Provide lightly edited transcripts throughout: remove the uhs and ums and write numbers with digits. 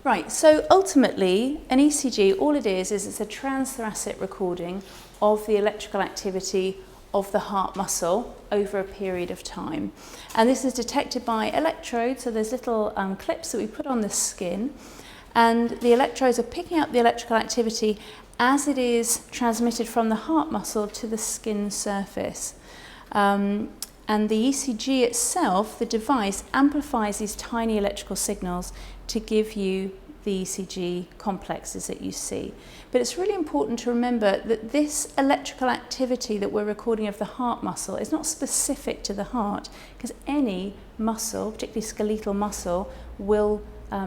Right, so ultimately an ECG, all it is it's a transthoracic recording of the electrical activity of the heart muscle over a period of time. And this is detected by electrodes, so there's little clips that we put on the skin, and the electrodes are picking up the electrical activity as it is transmitted from the heart muscle to the skin surface. And the ECG itself, the device, amplifies these tiny electrical signals to give you the ECG complexes that you see. But it's really important to remember that this electrical activity that we're recording of the heart muscle is not specific to the heart, because any muscle, particularly skeletal muscle, will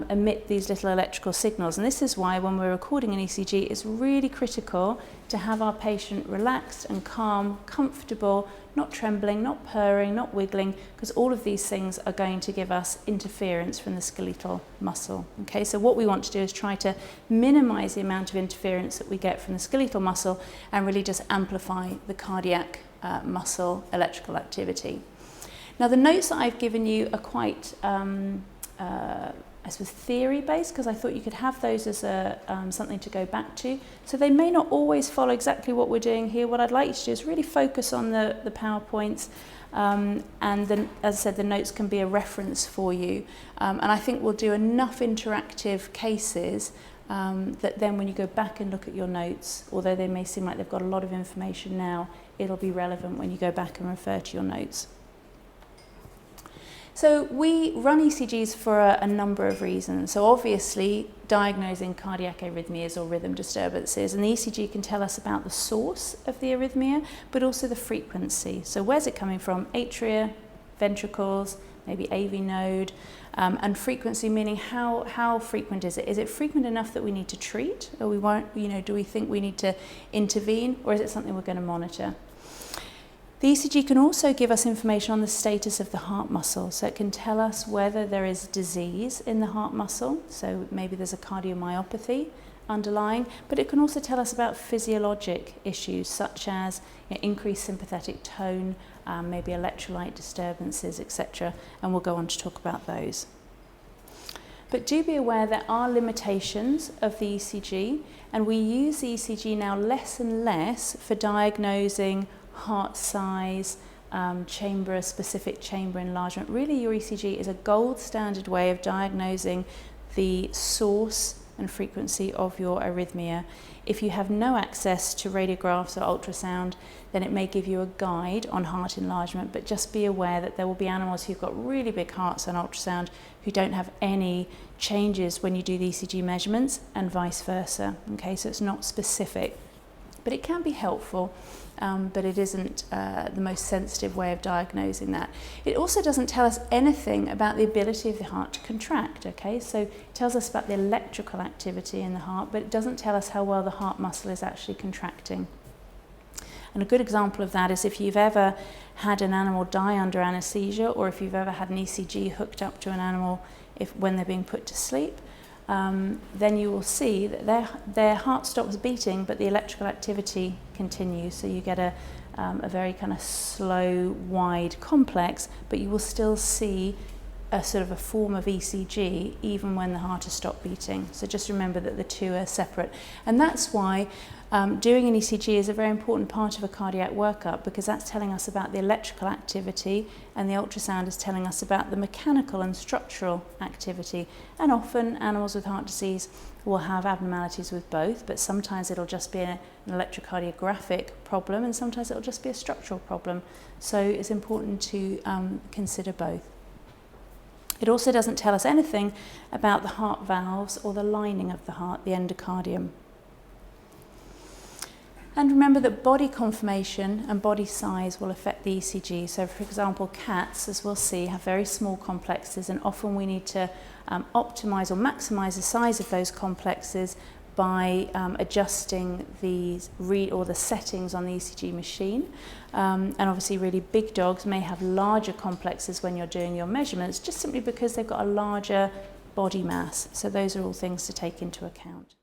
emit these little electrical signals. And this is why when we're recording an ECG, it's really critical to have our patient relaxed and calm, comfortable, not trembling, not purring, not wiggling, because all of these things are going to give us interference from the skeletal muscle. Okay, so what we want to do is try to minimize the amount of interference that we get from the skeletal muscle and really just amplify the cardiac muscle electrical activity. Now, the notes that I've given you are quite I suppose theory-based, because I thought you could have those as something to go back to. So they may not always follow exactly what we're doing here. What I'd like you to do is really focus on the PowerPoints, and then, as I said, the notes can be a reference for you. And I think we'll do enough interactive cases that then when you go back and look at your notes, although they may seem like they've got a lot of information now, it'll be relevant when you go back and refer to your notes. So we run ECGs for a number of reasons. So obviously diagnosing cardiac arrhythmias or rhythm disturbances, and the ECG can tell us about the source of the arrhythmia, but also the frequency. So where's it coming from? Atria, ventricles, maybe AV node, and frequency meaning how frequent is it? Is it frequent enough that we need to treat, or we won't, do we think we need to intervene, or is it something we're going to monitor? The ECG can also give us information on the status of the heart muscle, so it can tell us whether there is disease in the heart muscle, so maybe there's a cardiomyopathy underlying, but it can also tell us about physiologic issues such as increased sympathetic tone, maybe electrolyte disturbances, etc., and we'll go on to talk about those. But do be aware there are limitations of the ECG, and we use the ECG now less and less for diagnosing heart size, specific chamber enlargement. Really, your ECG is a gold standard way of diagnosing the source and frequency of your arrhythmia. If you have no access to radiographs or ultrasound, then it may give you a guide on heart enlargement, but just be aware that there will be animals who've got really big hearts on ultrasound who don't have any changes when you do the ECG measurements, and vice versa. Okay, so it's not specific, but it can be helpful. But it isn't the most sensitive way of diagnosing that. It also doesn't tell us anything about the ability of the heart to contract, okay? So it tells us about the electrical activity in the heart, but it doesn't tell us how well the heart muscle is actually contracting. And a good example of that is if you've ever had an animal die under anesthesia, or if you've ever had an ECG hooked up to an animal when they're being put to sleep, then you will see that their heart stops beating, but the electrical activity continues. So you get a very kind of slow, wide complex, but you will still see a sort of a form of ECG even when the heart has stopped beating. So just remember that the two are separate. And that's why doing an ECG is a very important part of a cardiac workup, because that's telling us about the electrical activity, and the ultrasound is telling us about the mechanical and structural activity. And often animals with heart disease will have abnormalities with both, but sometimes it'll just be an electrocardiographic problem, and sometimes it'll just be a structural problem. So it's important to consider both. It also doesn't tell us anything about the heart valves or the lining of the heart, the endocardium. And remember that body conformation and body size will affect the ECG. So for example, cats, as we'll see, have very small complexes, and often we need to optimize or maximize the size of those complexes by adjusting the settings on the ECG machine. And obviously really big dogs may have larger complexes when you're doing your measurements, just simply because they've got a larger body mass. So those are all things to take into account.